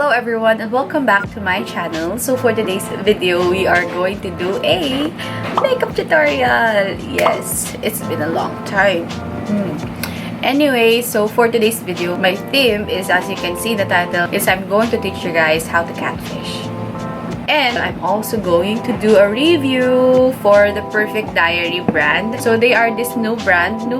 Hello everyone and welcome back to my channel. So for today's video, we are going to do a makeup tutorial. Yes, it's been a long time. Anyway, so for today's video, my theme is, as you can see in the title, is I'm going to teach you guys how to catfish. And I'm also going to do a review for the Perfect Diary brand. So they are this new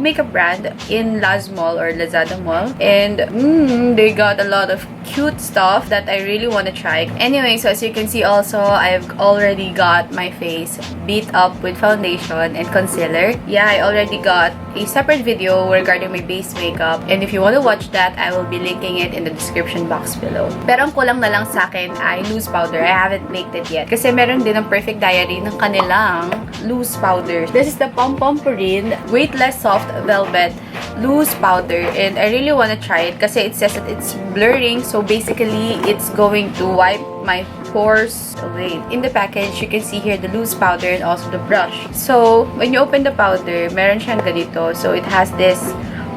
makeup brand in Laz Mall or Lazada Mall. And they got a lot of cute stuff that I really want to try. Anyway, so as you can see also, I've already got my face beat up with foundation and concealer. Yeah, I already got a separate video regarding my base makeup. And if you want to watch that, I will be linking it in the description box below. Pero ang kulang na lang sa akin ay loose powder. I haven't baked it yet. Kasi meron din ang Perfect Diary ng kanilang loose powder. This is the Pom Pom Purin Weightless Soft Velvet Loose Powder. And I really want to try it kasi it says that it's blurring. So basically, it's going to wipe my pores away. In the package, you can see here the loose powder and also the brush. So, when you open the powder, meron siyang ganito. So, it has this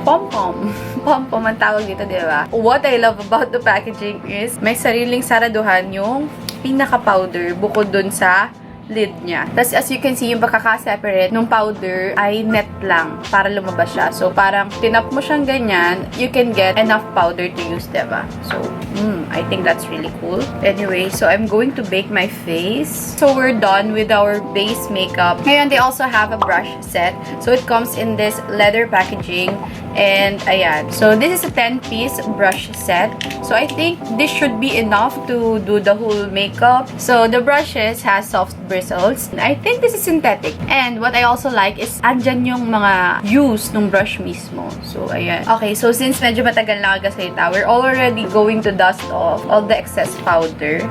pom-pom. Pom-pom ang tawag dito, di ba? What I love about the packaging is may sariling saraduhan yung pinaka-powder bukod dun sa lid niya. Tapos, as you can see, yung pagkaka-separate ng powder ay net lang para lumabas siya. So, parang tinap mo siyang ganyan, you can get enough powder to use, diba? So, I think that's really cool. Anyway, so I'm going to bake my face. So, we're done with our base makeup. Ngayon, they also have a brush set. So, it comes in this leather packaging. And, ayan. So, this is a 10-piece brush set. So, I think this should be enough to do the whole makeup. So, the brushes has soft bristles. I think this is synthetic. And, what I also like is, andyan yung mga use ng brush mismo. So, ayan. Okay, so, since medyo matagal na kagasalita, we're already going to dust off all the excess powder.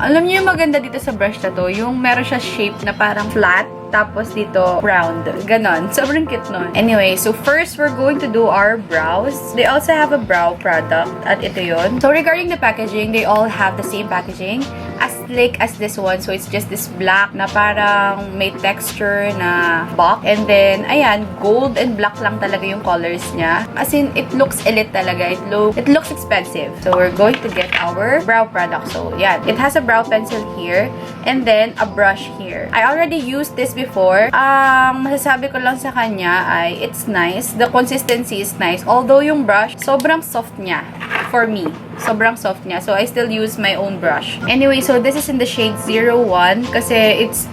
Alam niyo yung maganda dito sa brush na to, yung meron siya shape na parang flat. Tapos dito, round. Ganon. Sobrang cute nun. Anyway, so first, we're going to do our brows. They also have a brow product. At ito yun. So regarding the packaging, they all have the same packaging. As slick as this one. So it's just this black na parang may texture na box. And then, ayan, gold and black lang talaga yung colors niya. As in, it looks elite talaga. It looks expensive. So we're going to get our brow product. So, yeah. It has a brow pencil here. And then, a brush here. I already used this before. Masasabi ko lang sa kanya ay it's nice. The consistency is nice. Although yung brush, sobrang soft niya. For me. Sobrang soft niya. So, I still use my own brush. Anyway, so this is in the shade 01 kasi it's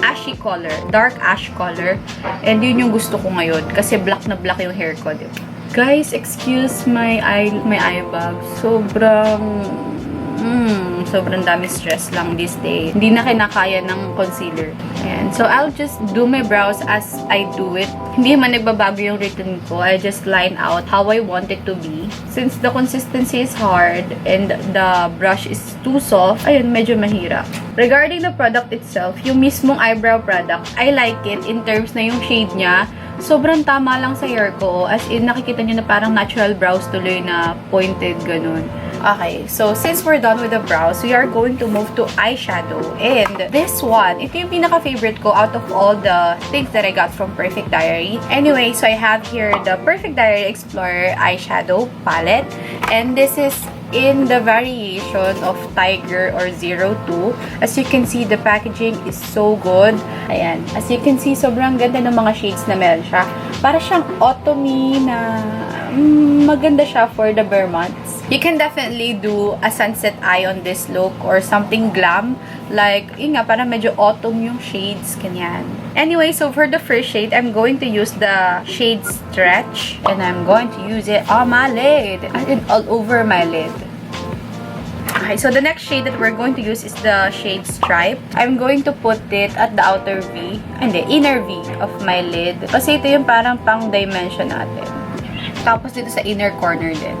ashy color. Dark ash color. And yun yung gusto ko ngayon kasi black na black yung hair ko. Diba? Guys, excuse my eye bag. Sobrang dami stress lang this day. Hindi na kinakaya ng concealer. Ayan. So, I'll just do my brows as I do it. Hindi man nagbabago yung written ko. I just line out how I want it to be. Since the consistency is hard and the brush is too soft, ayun, medyo mahirap. Regarding the product itself, yung mismong eyebrow product, I like it in terms na yung shade niya. Sobrang tama lang sa hair ko. As in, nakikita niyo na parang natural brows tuloy na pointed, ganun. Okay, so since we're done with the brows, we are going to move to eyeshadow. And this one, ito yung pinaka-favorite ko out of all the things that I got from Perfect Diary. Anyway, so I have here the Perfect Diary Explorer Eyeshadow palette. And this is in the variation of Tiger or 02. As you can see, the packaging is so good. Ayan. As you can see, sobrang ganda ng mga shades na meron siya. Para siyang autumny na maganda siya for the bare months. You can definitely do a sunset eye on this look or something glam. Like, yun nga, parang medyo autumn yung shades, kanyan. Anyway, so for the first shade, I'm going to use the shade Stretch. And I'm going to use it on my lid. And all over my lid. Okay, so the next shade that we're going to use is the shade Stripe. I'm going to put it at the outer V, hindi, inner V of my lid. Kasi ito yung parang pang-dimension natin. Tapos dito sa inner corner din.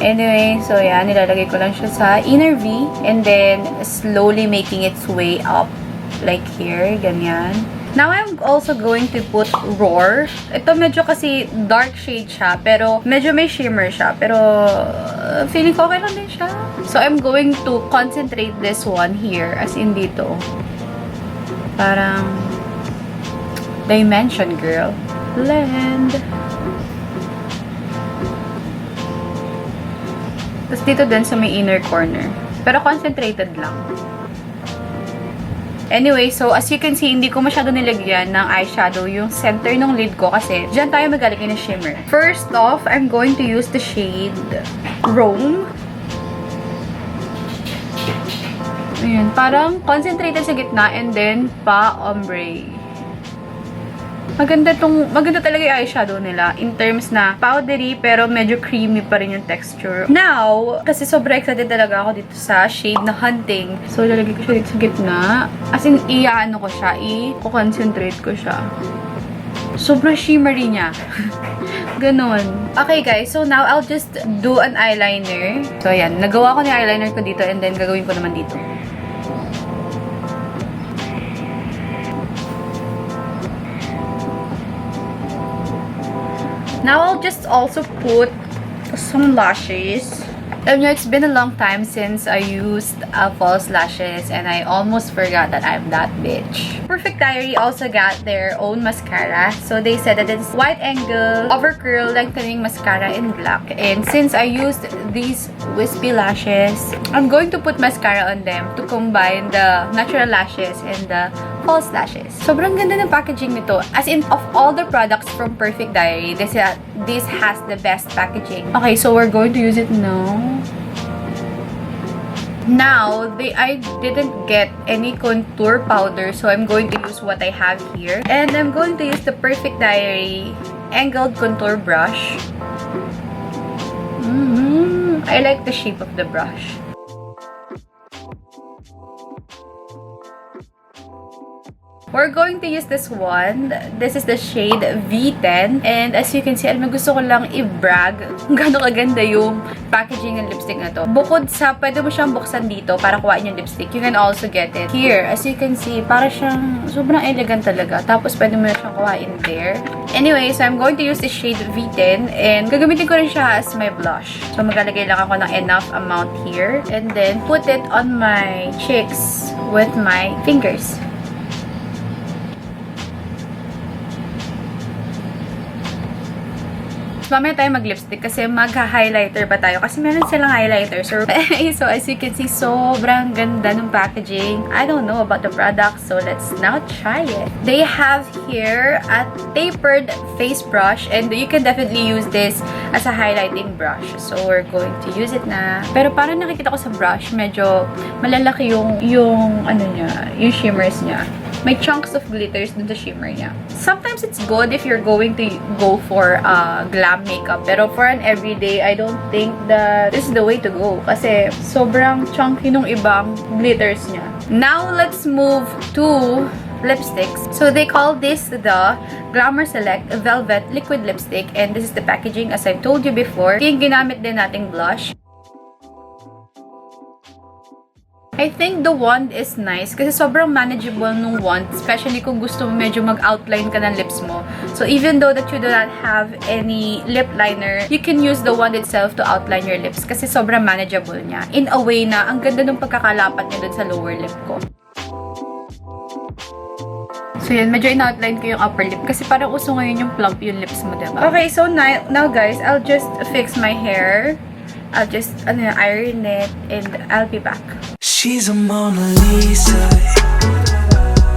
Anyway, so yan, nilalagay ko lang siya sa inner V and then slowly making its way up like here, ganyan. Now, I'm also going to put Roar. Ito medyo kasi dark shade siya, pero medyo may shimmer siya, pero feeling ko okay lang din siya. So, I'm going to concentrate this one here, as in dito. Parang dimension, girl. Blend. Tapos dito din sa may inner corner. Pero concentrated lang. Anyway, so as you can see, hindi ko masyado nilagyan ng eyeshadow yung center ng lid ko kasi dyan tayo magaling ng shimmer. First off, I'm going to use the shade Rome. Ayan, parang concentrated sa gitna and then pa-ombre. Maganda talaga yung eyeshadow nila in terms na powdery pero medyo creamy pa rin yung texture. Now, kasi sobrang excited talaga ako dito sa shade na Hunting. So, lalagay ko siya dito sa gitna. As in, i-ano ko siya, i-concentrate ko siya. Sobrang shimmery niya. Ganon. Okay guys, so now I'll just do an eyeliner. So, ayan. Nagawa ko na yung eyeliner ko dito and then gagawin ko naman dito. Now, I'll just also put some lashes. You know, it's been a long time since I used false lashes and I almost forgot that I'm that bitch. Perfect Diary also got their own mascara. So, they said that it's wide angle, over curl, lengthening mascara in black. And since I used these wispy lashes, I'm going to put mascara on them to combine the natural lashes and the false lashes. Sobrang ganda ng packaging nito. As in, of all the products from Perfect Diary, this has the best packaging. Okay, so we're going to use it now. Now, I didn't get any contour powder, so I'm going to use what I have here. And I'm going to use the Perfect Diary angled contour brush. I like the shape of the brush. We're going to use this one. This is the shade V10. And as you can see, alam mo, gusto ko lang i-brag kung gano'ng kaganda yung packaging ng lipstick na to. Bukod sa, pwede mo siyang buksan dito para kuhain yung lipstick, you can also get it here. As you can see, para siyang sobrang elegant talaga. Tapos, pwede mo na siyang kuhain there. Anyway, so I'm going to use the shade V10. And gagamitin ko rin siya as my blush. So, maglalagay lang ako ng enough amount here. And then, put it on my cheeks with my fingers. Mamaya tayo mag-lipstick kasi magha-highlighter pa tayo kasi meron silang highlighter. So as you can see, sobrang ganda ng packaging. I don't know about the product, so let's now try it. They have here a tapered face brush and you can definitely use this as a highlighting brush. So we're going to use it na. Pero parang nakikita ko sa brush, medyo malalaki yung ano niya, yung shimmers niya. May chunks of glitters dun sa shimmer niya. Sometimes it's good if you're going to go for glam makeup. Pero for an everyday, I don't think that this is the way to go. Kasi sobrang chunky nung ibang glitters niya. Now, let's move to lipsticks. So, they call this the Glamour Select Velvet Liquid Lipstick. And this is the packaging as I've told you before. Yung ginamit din nating blush. I think the wand is nice kasi sobrang manageable nung wand, especially kung gusto mo medyo mag-outline ka ng lips mo. So, even though that you do not have any lip liner, you can use the wand itself to outline your lips kasi sobrang manageable niya. In a way na, ang ganda ng pagkakalapat niya dun sa lower lip ko. So, yan. Medyo in-outline ko yung upper lip kasi parang uso ngayon yung plump yung lips mo, diba? Okay, so now guys, I'll just fix my hair. I'll just iron it and I'll be back. She's a Mona Lisa.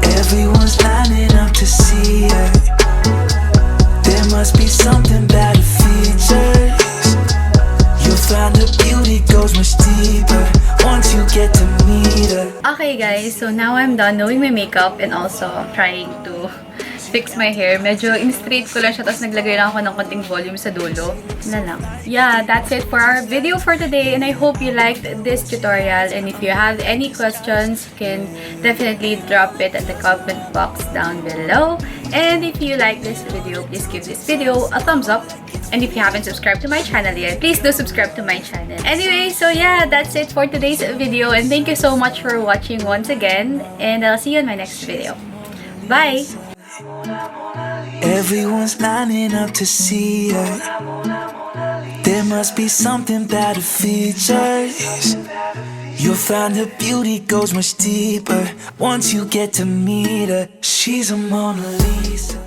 Everyone's lining up to see her. There must be something about her features. You'll find her beauty goes much deeper once you get to meet her. Okay guys, so now I'm done doing my makeup and also trying to fix my hair. Medyo in-straight ko lang siya, tapos naglagay lang ako ng konting volume sa dulo. Na lang. Yeah, that's it for our video for today, and I hope you liked this tutorial. And if you have any questions, you can definitely drop it at the comment box down below. And if you like this video, please give this video a thumbs up. And if you haven't subscribed to my channel yet, please do subscribe to my channel. Anyway, so yeah, that's it for today's video. And thank you so much for watching once again. And I'll see you in my next video. Bye! Everyone's lining up to see her. There must be something about her features. You'll find her beauty goes much deeper once you get to meet her. She's a Mona Lisa.